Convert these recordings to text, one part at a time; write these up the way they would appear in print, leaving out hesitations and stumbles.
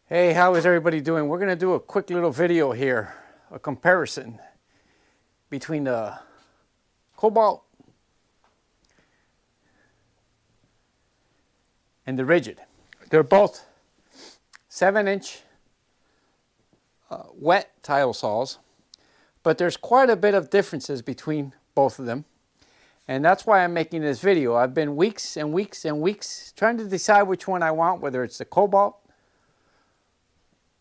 Hey, how is everybody doing? We're going to do a quick little video here, a comparison between the Kobolt and the Ridgid. They're both 7-inch wet tile saws, but there's quite a bit of differences between both of them. And that's why I'm making this video. I've been weeks and weeks and weeks trying to decide which one I want, whether it's the Kobolt,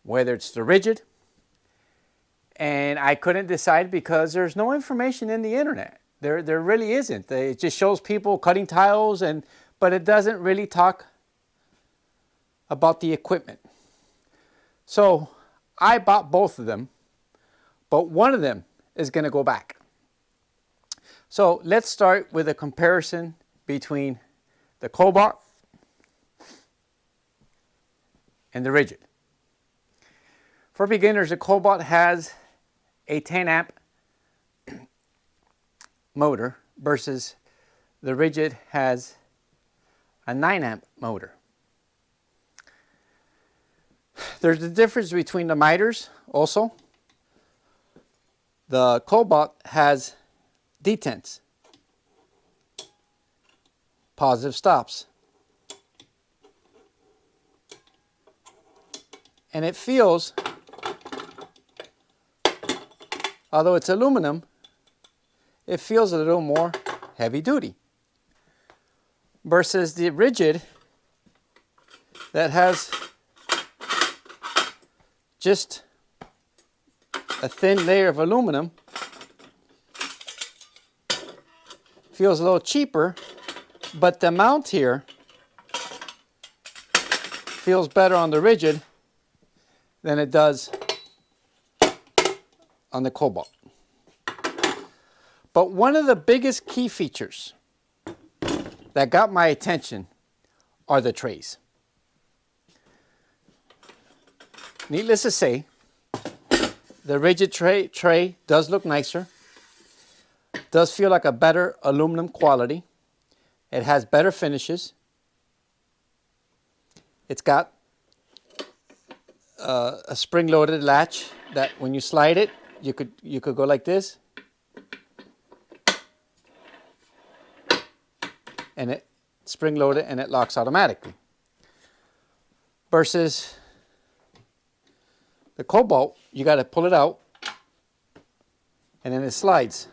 whether it's the Ridgid, and I couldn't decide because there's no information in the internet. There really isn't. It just shows people cutting tiles, but it doesn't really talk about the equipment. So I bought both of them, but one of them is going to go back. So let's start with a comparison between the Kobolt and the Ridgid. For beginners, the Kobolt has a 10 amp motor versus the Ridgid has a 9 amp motor. There's a difference between the miters also. The Kobolt has detents, positive stops, and it feels, although it's aluminum, it feels a little more heavy duty versus the Ridgid that has just a thin layer of aluminum. Feels a little cheaper, but the mount here feels better on the Ridgid than it does on the Kobolt. But one of the biggest key features that got my attention are the trays. Needless to say, the Ridgid tray does look nicer, does feel like a better aluminum quality. It has better finishes. It's got a spring-loaded latch that when you slide it, you could go like this, and it spring-loaded and it locks automatically. Versus the Kobolt, you got to pull it out, and then it slides.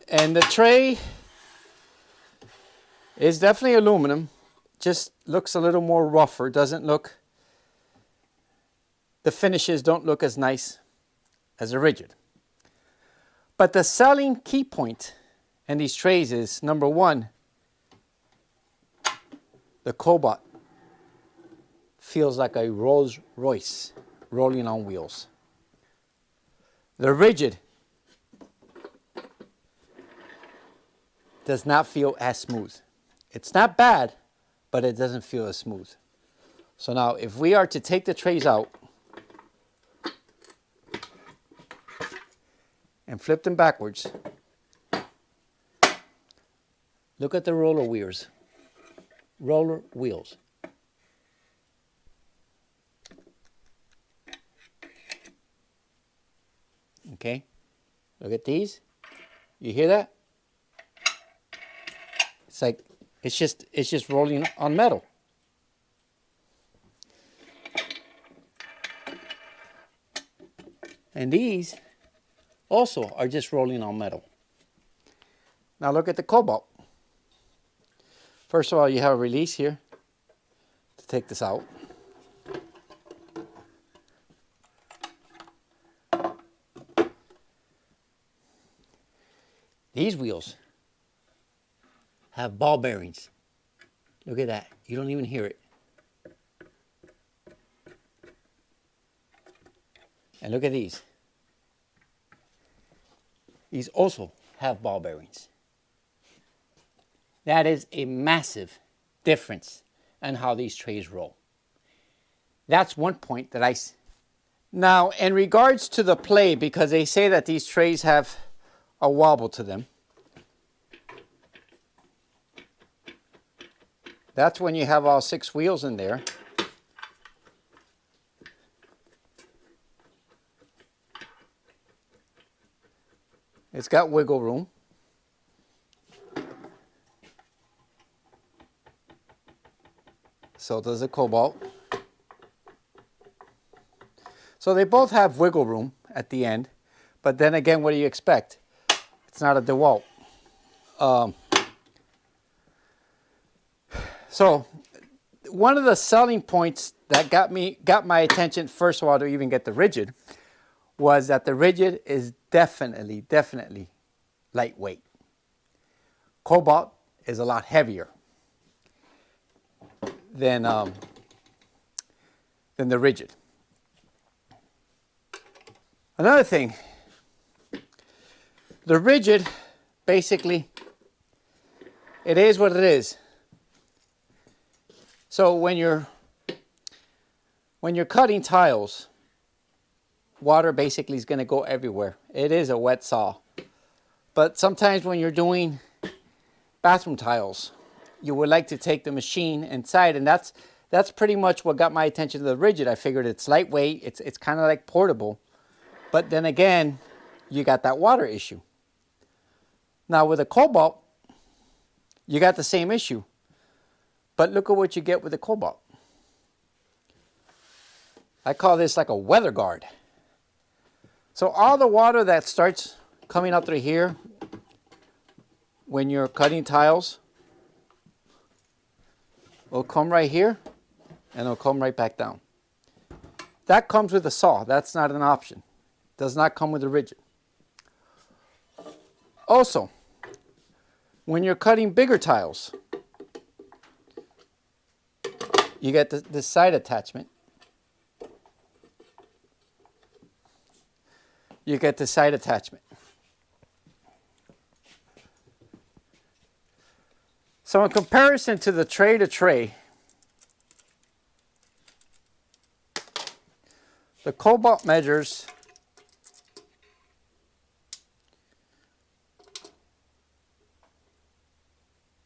And the tray is definitely aluminum, just looks a little more rougher, doesn't look, the finishes don't look as nice as a Ridgid. But the selling key point in these trays is, number one, the Kobolt feels like a Rolls Royce rolling on wheels. The Ridgid does not feel as smooth. It's not bad, but it doesn't feel as smooth. So now if we are to take the trays out and flip them backwards, look at the roller wheels. Roller wheels. Okay, look at these. You hear that? It's like it's just rolling on metal. And these also are just rolling on metal. Now look at the Kobolt. First of all, you have a release here to take this out. These wheels have ball bearings. Look at that. You don't even hear it. And look at these. These also have ball bearings. That is a massive difference in how these trays roll. That's one point that I... Now, in regards to the play, because they say that these trays have a wobble to them, That's when you have all 6 wheels in there. It's got wiggle room. So does the Kobolt. So they both have wiggle room at the end. But then again, what do you expect? It's not a DeWalt. So one of the selling points that got my attention, first of all, to even get the Ridgid, was that the Ridgid is definitely lightweight. Kobolt is a lot heavier than the Ridgid. Another thing, the Ridgid, basically, it is what it is. So when you're cutting tiles, water basically is going to go everywhere. It is a wet saw. But sometimes when you're doing bathroom tiles, you would like to take the machine inside, and that's pretty much what got my attention to the Ridgid. I figured it's lightweight, it's kind of like portable, but then again, you got that water issue. Now with a Kobolt, you got the same issue, but look at what you get with the Kobolt. I call this like a weather guard. So all the water that starts coming up through here when you're cutting tiles will come right here and it'll come right back down. That comes with a saw. That's not an option. Does not come with a Ridgid. Also, when you're cutting bigger tiles, you get the side attachment. You get the side attachment. So in comparison to the tray, the Kobolt measures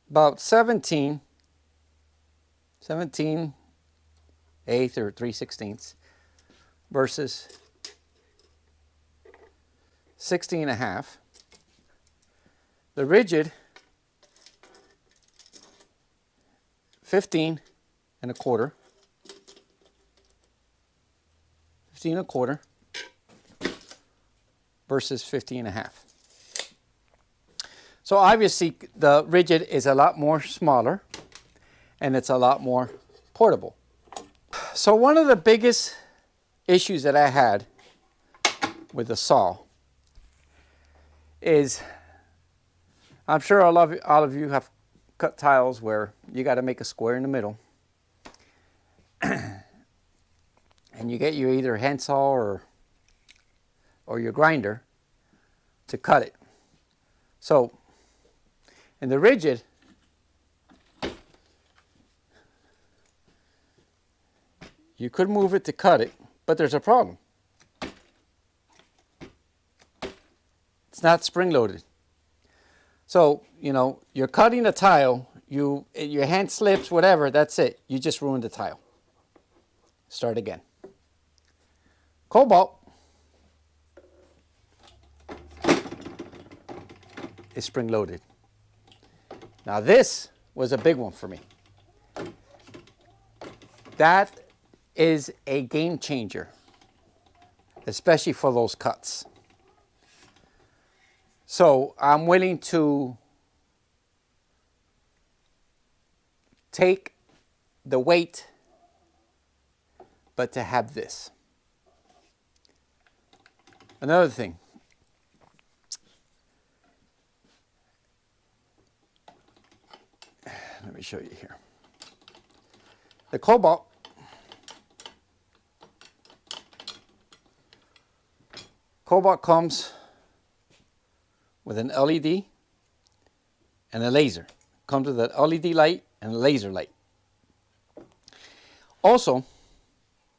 about 17 eighths or 3/16 versus 16.5. The Ridgid, 15 1/4. 15 1/4 versus 15.5. So obviously the Ridgid is a lot more smaller and it's a lot more portable. So one of the biggest issues that I had with the saw is, I'm sure all of you have cut tiles where you got to make a square in the middle. And you get your either hand saw or your grinder to cut it. So in the Ridgid, you could move it to cut it, but there's a problem. It's not spring loaded. So, you know, you're cutting a tile, your hand slips, whatever, that's it. You just ruined the tile. Start again. Kobolt is spring loaded. Now this was a big one for me. That is a game changer, especially for those cuts. So I'm willing to take the weight, but to have this. Another thing. Let me show you here. The Kobolt comes with an LED and a laser. Comes with an LED light and a laser light. Also,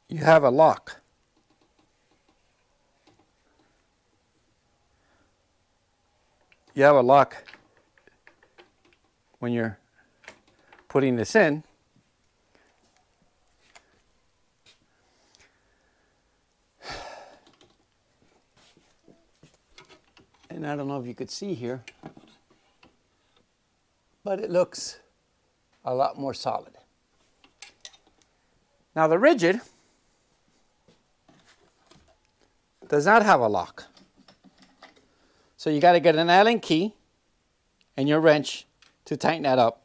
you have a lock. You have a lock when you're putting this in. And I don't know if you could see here, but it looks a lot more solid. Now the Ridgid does not have a lock. So you got to get an Allen key and your wrench to tighten that up.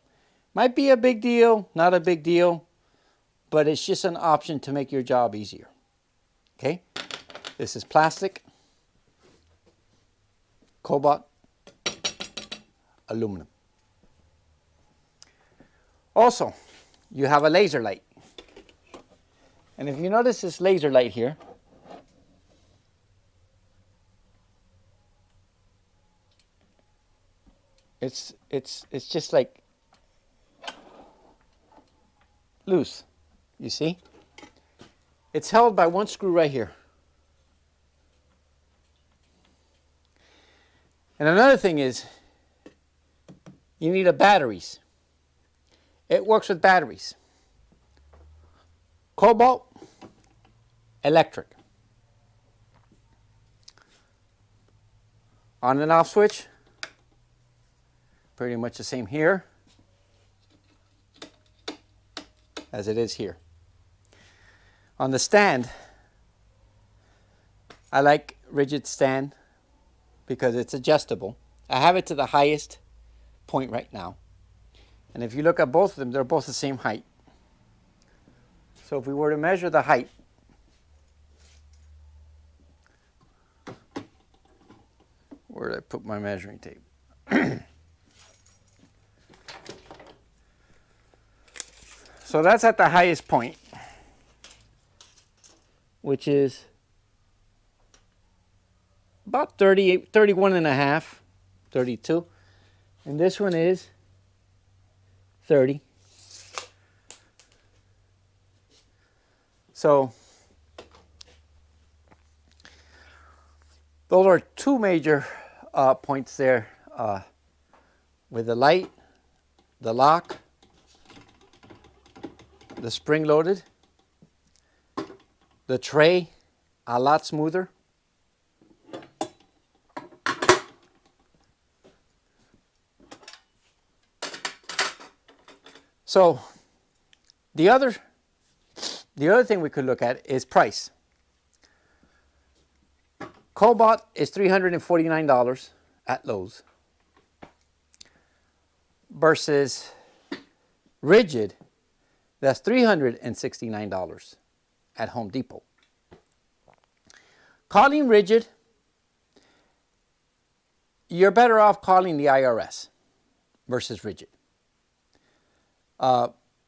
Might be a big deal, not a big deal, but it's just an option to make your job easier. Okay? This is plastic, cobalt, aluminum. Also, you have a laser light. And if you notice this laser light here, it's just like loose, you see? It's held by one screw right here. And another thing is, you need batteries. It works with batteries. Cobalt, electric. On and off switch, pretty much the same here as it is here. On the stand, I like Ridgid stand because it's adjustable. I have it to the highest point right now. And if you look at both of them, they're both the same height. So if we were to measure the height, where did I put my measuring tape? So that's at the highest point, which is about 38, 31 and a half, 32. And this one is 30. So those are two major points there with the light, the lock, the spring loaded, the tray a lot smoother. So the other thing we could look at is price. Kobolt is $349 at Lowe's versus Ridgid, that's $369 at Home Depot. Calling Ridgid, you're better off calling the IRS versus Ridgid.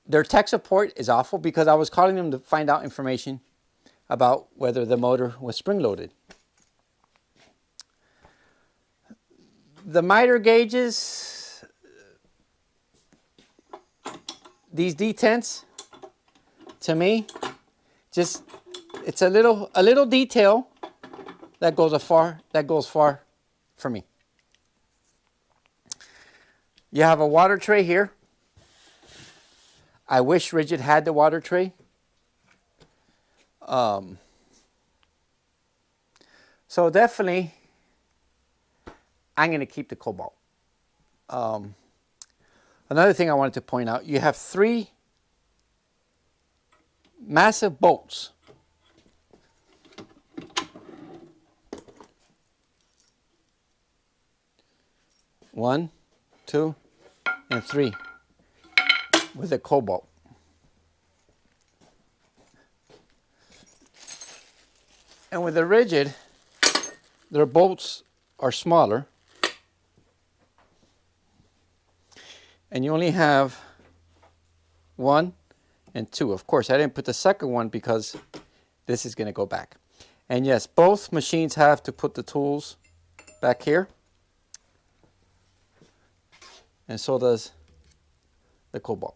Their tech support is awful because I was calling them to find out information about whether the motor was spring-loaded. The miter gauges, these detents, to me, just it's a little detail that goes far for me. You have a water tray here. I wish Ridgid had the water tray. So definitely, I'm going to keep the Kobolt. Another thing I wanted to point out, you have 3 massive bolts. One, 2, and 3 with a Kobolt. And with the Ridgid, their bolts are smaller. And you only have 1 and 2. Of course, I didn't put the second one because this is going to go back. And yes, both machines have to put the tools back here. And so does the Kobolt.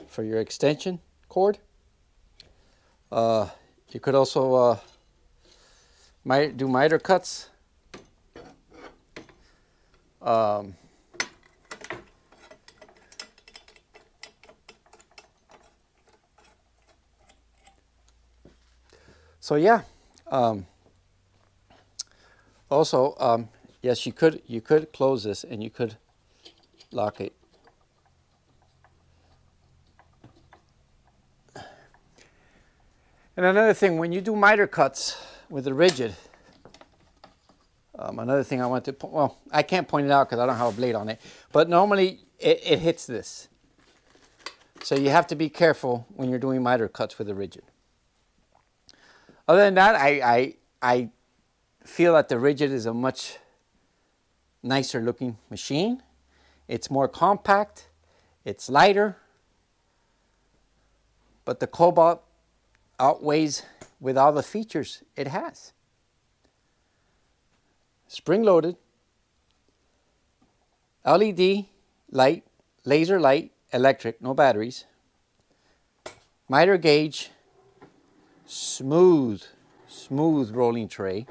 For your extension cord, you could also do miter cuts. So yeah, Also, yes, you could close this and you could lock it. And another thing, when you do miter cuts with the Ridgid, another thing I want to, well, I can't point it out because I don't have a blade on it, but normally it hits this. So you have to be careful when you're doing miter cuts with the Ridgid. Other than that, I feel that the Ridgid is a much nicer looking machine. It's more compact, it's lighter, but the Kobolt outweighs with all the features it has. Spring loaded, LED light, laser light, electric, no batteries, miter gauge, smooth rolling tray,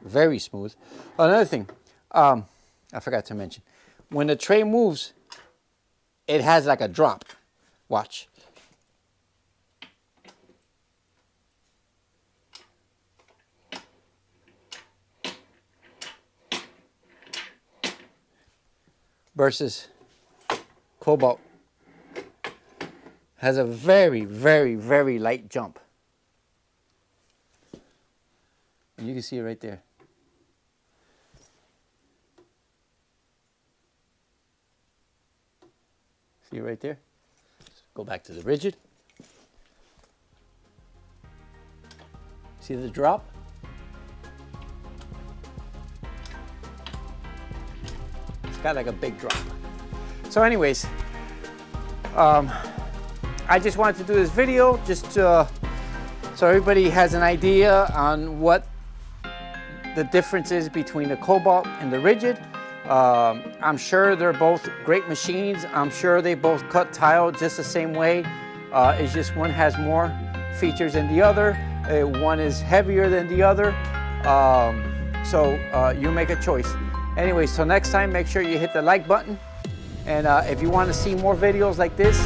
very smooth. Another thing, I forgot to mention, when the tray moves, it has like a drop. Watch. Versus Kobolt has a very light jump. And you can see it right there. See it right there? Let's go back to the Ridgid. See the drop? It's got like a big drop. So anyways, I just wanted to do this video just so everybody has an idea on what the difference is between the Kobolt and the Ridgid. I'm sure they're both great machines. I'm sure they both cut tile just the same way. It's just one has more features than the other. One is heavier than the other. So you make a choice. Anyway, so next time, make sure you hit the like button. And if you want to see more videos like this,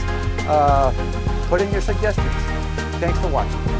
put in your suggestions. Thanks for watching.